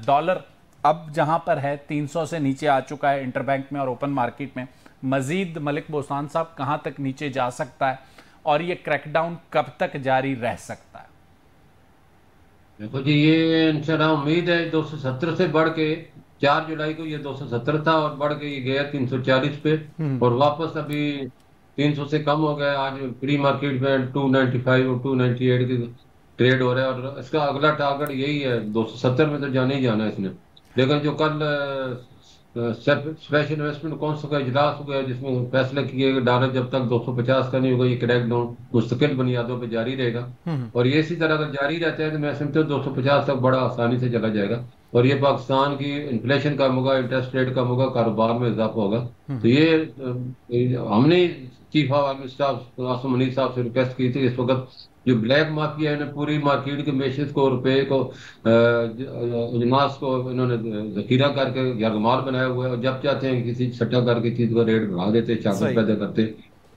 Dollar अब जहां पर है 300 से नीचे आ चुका है इंटरबैंक में और ओपन मार्केट में। मजीद मलिक बोस्तान साहब कहां तक नीचे जा सकता है और ये क्रैकडाउन कब तक जारी रह सकता है? देखो जी, ये इंशाल्लाह उम्मीद है 270 से बढ़ के 4 जुलाई को ये 270 था और बढ़ के ये गया 340 पे। और वापस अभी 300 से कम हो गया। आज प्री मार्केट में 295 और 298 की ट्रेड हो रहा है और इसका अगला टारगेट यही है, 270 में तो जाना ही जाना है इसने। लेकिन जो कल स्पेशल इन्वेस्टमेंट काउंसिल का इजलास हुआ है जिसमें फैसला किया कि डॉलर जब तक 250 का नहीं होगा ये क्रैकडाउन मुस्तकिल बुनियादों पर जारी रहेगा। और ये इसी तरह अगर जारी रहता है तो मैं समझता हूँ 250 तक बड़ा आसानी से चला जाएगा। और ये पाकिस्तान की इन्फ्लेशन कम होगा, इंटरेस्ट रेट कम होगा, कारोबार में इजाफा होगा। तो ये हमने चीफ ऑफ आर्मी स्टाफ आसम मनीष साहब से रिक्वेस्ट की थी। इस वक्त जो ब्लैक माफिया है पूरी मार्केट के मेशेस को, रुपए को, अजमास को इन्होंने जखीरा करके यरगमाल बनाया हुआ है और जब चाहते हैं किसी सट्टा करके चीज का रेट बढ़ा देते, चाकत सही। पैदा करते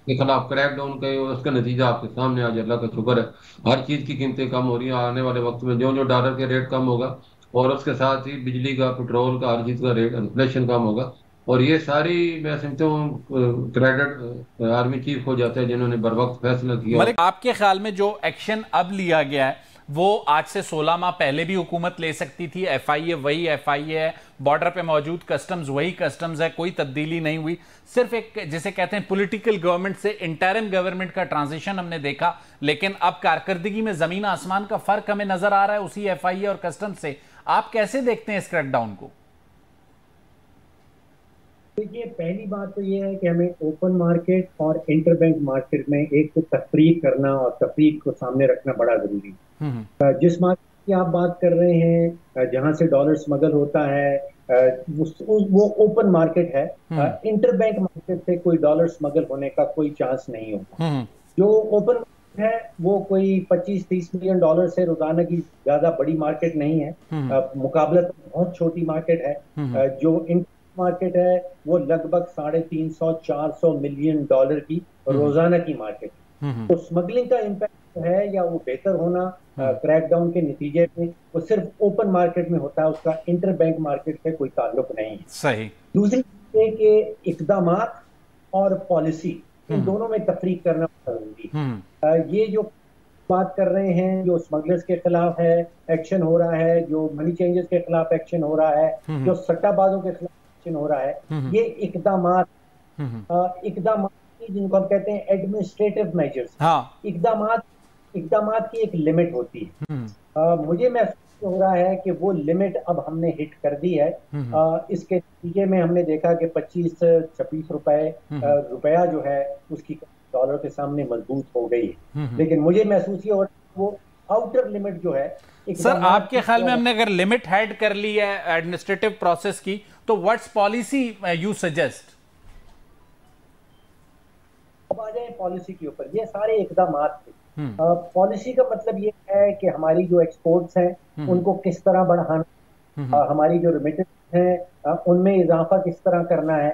के खिलाफ क्रैकडाउन करे और उसका नतीजा आपके सामने आज अल्लाह का शुक्र है हर चीज की कीमतें कम हो रही हैं। आने वाले वक्त में जो जो डॉलर के रेट कम होगा और उसके साथ ही बिजली का, पेट्रोल का, हर चीज का रेट, इन्फ्लेशन कम होगा। और ये सारी मैं समझता हूँ क्रेडिट आर्मी चीफ हो जाता है जिन्होंने बर वक्त फैसला किया। मलिक, आपके ख्याल में जो एक्शन अब लिया गया है वो आज से 16 माह पहले भी हुकूमत ले सकती थी? एफआईए वही एफआईए है, बॉर्डर पे मौजूद कस्टम्स वही कस्टम्स है, कोई तब्दीली नहीं हुई। सिर्फ एक जिसे कहते हैं पॉलिटिकल गवर्नमेंट से इंटरिम गवर्नमेंट का ट्रांजिशन हमने देखा, लेकिन अब कारकर्दगी में जमीन आसमान का फर्क हमें नजर आ रहा है उसी एफआईए और कस्टम्स से। आप कैसे देखते हैं इस क्रैकडाउन को? देखिए, पहली बात तो ये है कि हमें ओपन मार्केट और इंटरबैंक मार्केट में एक तो तफरीक करना और तफरीक को सामने रखना बड़ा जरूरी है। जिस मार्केट की आप बात कर रहे हैं जहां से डॉलर स्मगल होता है वो ओपन मार्केट है। इंटरबैंक मार्केट से कोई डॉलर स्मगल होने का कोई चांस नहीं होगा। जो ओपन मार्केट है वो कोई 25-30 मिलियन डॉलर से रोजाना की ज्यादा बड़ी मार्केट नहीं है। मुकाबला बहुत छोटी मार्केट है। जो मार्केट है वो लगभग 350-400 मिलियन डॉलर की रोजाना की मार्केट है। तो स्मगलिंग का इम्पैक्ट है या वो बेहतर होना क्रैकडाउन के नतीजे में वो सिर्फ ओपन मार्केट में होता है, उसका इंटरबैंक मार्केट से कोई ताल्लुक नहीं है। सही। दूसरी चीज है कि इकदामात और पॉलिसी इन दोनों में तफरीक करना जरूरी है। ये जो बात कर रहे हैं, जो स्मगलर्स के खिलाफ है एक्शन हो रहा है, जो मनी चेंजर्स के खिलाफ एक्शन हो रहा है, जो सट्टाबाजों के खिलाफ हो रहा है, ये इकदामात की जिनको हम कहते हैं एडमिनिस्ट्रेटिव मेजर्स। हाँ। इकदामात की एक लिमिट होती है। मुझे महसूस हो रहा है कि वो लिमिट अब हमने हिट कर दी है। इसके नतीजे में हमने देखा कि 25-26 रुपया जो है उसकी डॉलर के सामने मजबूत हो गई है। लेकिन मुझे महसूस ये हो रहा है वो आउटर लिमिट जो है। सर, आपके ख्याल में हमने अगर लिमिट हेड कर ली है एडमिनिस्ट्रेटिव प्रोसेस की, तो व्हाट्स पॉलिसी यू सजेस्ट? अब आ जाए पॉलिसी के ऊपर। ये सारे इकदाम थे। पॉलिसी का मतलब ये है कि हमारी जो एक्सपोर्ट्स हैं उनको किस तरह बढ़ाना, हमारी जो रेमिटेंस हैं उनमें इजाफा किस तरह करना है,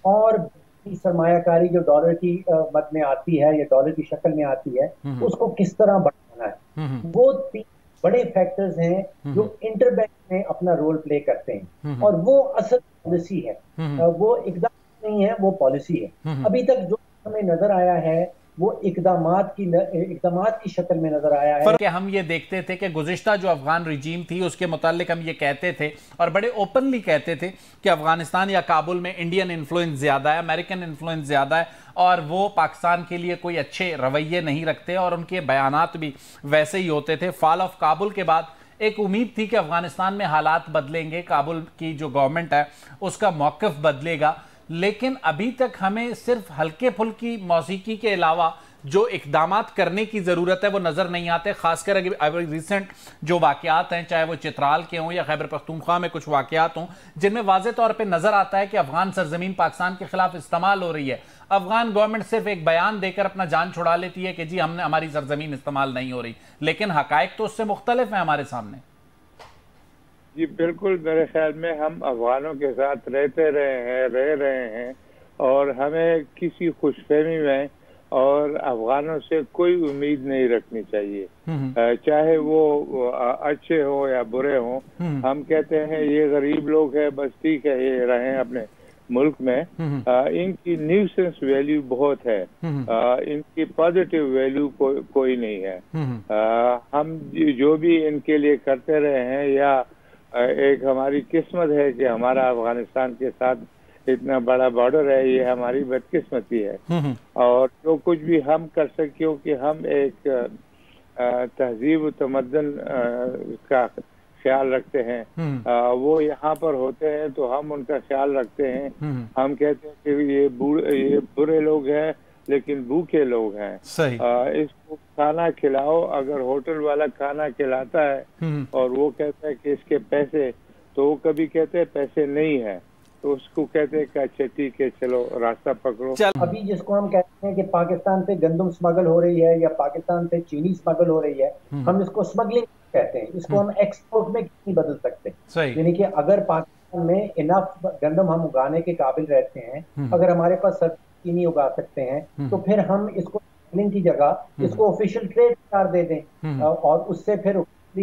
और सरमायाकारी जो डॉलर की मद में आती है या डॉलर की शक्ल में आती है उसको किस तरह बढ़ाना है। वो तीन बड़े फैक्टर्स हैं जो इंटरबैंक में अपना रोल प्ले करते हैं और वो असल पॉलिसी है। वो इकदाम नहीं है, वो पॉलिसी है। अभी तक जो हमें नजर आया है वो इकदामात की शक्ल में नजर आया है। कि हम ये देखते थे कि गुज़िश्ता जो अफगान रिजीम थी उसके मुतालिक हम ये कहते थे और बड़े ओपनली कहते थे कि अफगानिस्तान या काबुल में इंडियन इन्फ्लुएंस ज़्यादा है, अमेरिकन इन्फ्लुएंस ज़्यादा है और वो पाकिस्तान के लिए कोई अच्छे रवैये नहीं रखते और उनके बयानात भी वैसे ही होते थे। फॉल ऑफ काबुल के बाद एक उम्मीद थी कि अफगानिस्तान में हालात बदलेंगे, काबुल की जो गवर्नमेंट है उसका मौक़िफ़ बदलेगा, लेकिन अभी तक हमें सिर्फ हल्के फुल्की मौसीकी के अलावा जो इकदामात करने की ज़रूरत है वो नज़र नहीं आते। खासकर अगर रिसेंट जो वाक़यात हैं, चाहे वो चित्राल के हों या खैबर पख्तूनख्वा में कुछ वाक़यात हों, जिनमें वाज़े तौर पे नज़र आता है कि अफगान सरजमीन पाकिस्तान के खिलाफ इस्तेमाल हो रही है। अफगान गवर्नमेंट सिर्फ एक बयान देकर अपना जान छुड़ा लेती है कि जी हमने हमारी सरजमीन इस्तेमाल नहीं हो रही, लेकिन हकायक तो उससे मुख्तलिफ है हमारे सामने। जी बिल्कुल, मेरे ख्याल में हम अफगानों के साथ रह रहे हैं और हमें किसी खुशफहमी में और अफगानों से कोई उम्मीद नहीं रखनी चाहिए, चाहे वो अच्छे हो या बुरे हो। हम कहते हैं ये गरीब लोग हैं, बस ठीक है ये रहें अपने मुल्क में। इनकी न्यूसेंस वैल्यू बहुत है, इनकी पॉजिटिव वैल्यू कोई नहीं है। हम जो भी इनके लिए करते रहे हैं, या एक हमारी किस्मत है कि हमारा अफगानिस्तान के साथ इतना बड़ा बॉर्डर है, ये हमारी बदकिस्मती है। और जो कुछ भी हम कर सके, क्योंकि हम एक तहजीब तमद्दन का ख्याल रखते हैं, वो यहाँ पर होते हैं तो हम उनका ख्याल रखते हैं। हम कहते हैं कि ये बुरे लोग हैं लेकिन भूखे लोग हैं। सही। इसको खाना खिलाओ। अगर होटल वाला खाना खिलाता है और वो कहता है कि इसके पैसे, तो वो कभी कहते हैं पैसे नहीं है, तो उसको कहते हैं कि अच्छा ठीक है चलो रास्ता पकड़ो। अभी जिसको हम कहते हैं कि पाकिस्तान से गंदम स्मगल हो रही है या पाकिस्तान से चीनी स्मगल हो रही है, हम इसको स्मगलिंग कहते हैं। इसको हम एक्सपोर्ट में नहीं बदल सकते। यानी कि अगर पाकिस्तान में इनफ गंदम हम उगाने के काबिल रहते हैं, अगर हमारे पास चीनी उगा सकते हैं, तो फिर हम इसको स्मगलिंग की जगह इसको ऑफिशियल ट्रेड करार दे दें, और उससे फिर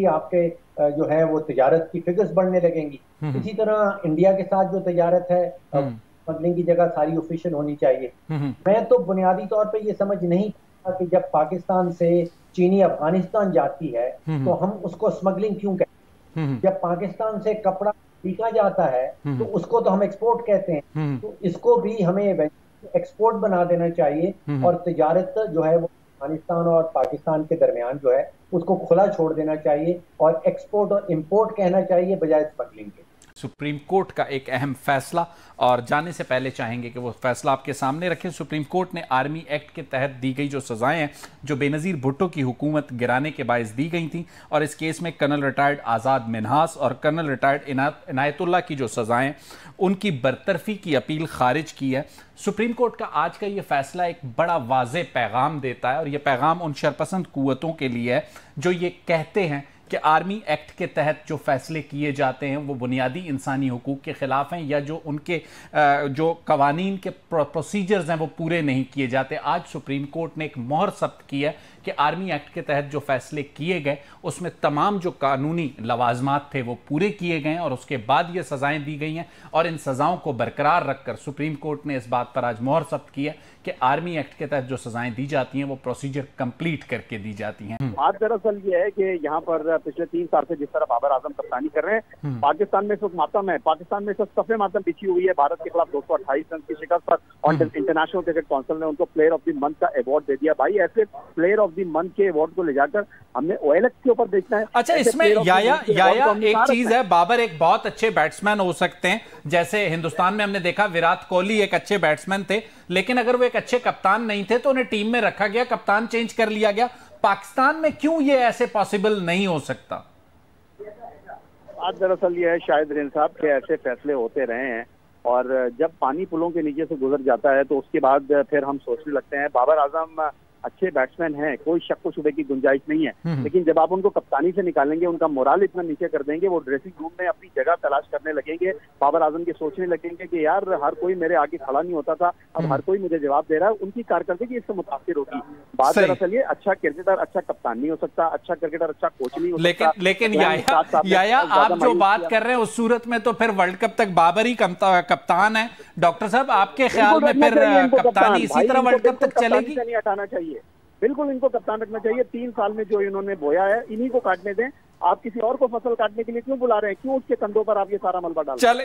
आपके जो है वो तिजारत की फिगर्स बढ़ने लगेंगी। इसी तरह इंडिया के साथ जो तिजारत है स्मगलिंग की जगह सारी ऑफिशियल होनी चाहिए। मैं तो बुनियादी तौर पे ये समझ नहीं पाता कि जब पाकिस्तान से चीनी अफगानिस्तान जाती है तो हम उसको स्मगलिंग क्यों कहते हैं। जब पाकिस्तान से कपड़ा बिका जाता है तो उसको तो हम एक्सपोर्ट कहते हैं, तो इसको भी हमें एक्सपोर्ट बना देना चाहिए, और तिजारत जो है वो अफगानिस्तान और पाकिस्तान के दरमियान जो है उसको खुला छोड़ देना चाहिए, और एक्सपोर्ट और इंपोर्ट कहना चाहिए बजाय स्मगलिंग के। सुप्रीम कोर्ट का एक अहम फैसला, और जाने से पहले चाहेंगे कि वो फैसला आपके सामने रखें। सुप्रीम कोर्ट ने आर्मी एक्ट के तहत दी गई जो सजाएं हैं, जो बेनज़ीर भुट्टो की हुकूमत गिराने के बायस दी गई थी, और इस केस में कर्नल रिटायर्ड आज़ाद मिन्हास और कर्नल रिटायर्ड इनायतुल्लाह की जो सजाएं, उनकी बरतरफी की अपील खारिज की है। सुप्रीम कोर्ट का आज का ये फैसला एक बड़ा वाज़े पैगाम देता है, और ये पैगाम उन शरपसंद कुव्वतों के लिए है जो ये कहते हैं कि आर्मी एक्ट के तहत जो फैसले किए जाते हैं वो बुनियादी इंसानी हुकूक के ख़िलाफ़ हैं, या जो उनके जो कवानीन के प्रोसीजर्स हैं वो पूरे नहीं किए जाते। आज सुप्रीम कोर्ट ने एक मोहर सख्त की है कि आर्मी एक्ट के तहत जो फैसले किए गए उसमें तमाम जो कानूनी लवाजमात थे वो पूरे किए गए, और उसके बाद ये सज़ाएं दी गई हैं। और इन सज़ाओं को बरकरार रखकर सुप्रीम कोर्ट ने इस बात पर आज मोहर सख्त की है कि आर्मी एक्ट के तहत जो सज़ाएं दी जाती हैं वो प्रोसीजर कंप्लीट करके दी जाती हैं। बात दरअसल ये है कि यहाँ पर पिछले 3 साल से जिस तरह बाबर आजम कप्तानी कर रहे हैं, पाकिस्तान में इस वक्त मातम है। पाकिस्तान में इस वक्त सफ़े मातम बिछी हुई है। भारत के खिलाफ 228 रन की शिकस्त पर और इंटरनेशनल क्रिकेट काउंसिल ने उनको प्लेयर ऑफ द मंथ का अवार्ड दे दिया। भाई ऐसे प्लेयर ऑफ द मंथ के अवार्ड को ले जाकर हमने ओएलएक्स के ऊपर देखना है। अच्छा, इसमें याया एक चीज है, बाबर एक बहुत अच्छे बैट्समैन हो सकते हैं, जैसे हिंदुस्तान में हमने देखा विराट कोहली एक अच्छे बैट्समैन थे, लेकिन अगर वो एक अच्छे कप्तान नहीं थे तो उन्हें टीम में रखा गया, कप्तान चेंज कर लिया गया। पाकिस्तान में क्यों ये ऐसे पॉसिबल नहीं हो सकता? आज दरअसल ये है शायद रिन साहब के ऐसे फैसले होते रहे हैं, और जब पानी पुलों के नीचे से गुजर जाता है तो उसके बाद फिर हम सोचने लगते हैं। बाबर आजम अच्छे बैट्समैन हैं, कोई शक व शुबे की गुंजाइश नहीं है, लेकिन जब आप उनको कप्तानी से निकालेंगे, उनका मोराल इतना नीचे कर देंगे, वो ड्रेसिंग रूम में अपनी जगह तलाश करने लगेंगे। बाबर आजम के सोचने लगेंगे कि यार हर कोई मेरे आगे खड़ा नहीं होता था, अब हर कोई मुझे जवाब दे रहा है। उनकी कारकर्दगी इससे मुतासिर होगी। बात दरअसल ये अच्छा क्रिकेटर अच्छा कप्तान नहीं हो सकता, अच्छा क्रिकेटर अच्छा कोच नहीं हो सकता। लेकिन याया आप जो बात कर रहे हैं उस सूरत में तो फिर वर्ल्ड कप तक बाबर ही कप्तान है। डॉक्टर साहब, आपके ख्याल में फिर कप्तानी इसी तरह वर्ल्ड कप तक चलेगी? नहीं हटाना चाहिए, बिल्कुल इनको कप्तान रखना चाहिए। 3 साल में जो इन्होंने बोया है इन्हीं को काटने दें। आप किसी और को फसल काटने के लिए क्यों बुला रहे हैं? क्यों उसके कंधों पर आप ये सारा मलबा डाल रहे हैं?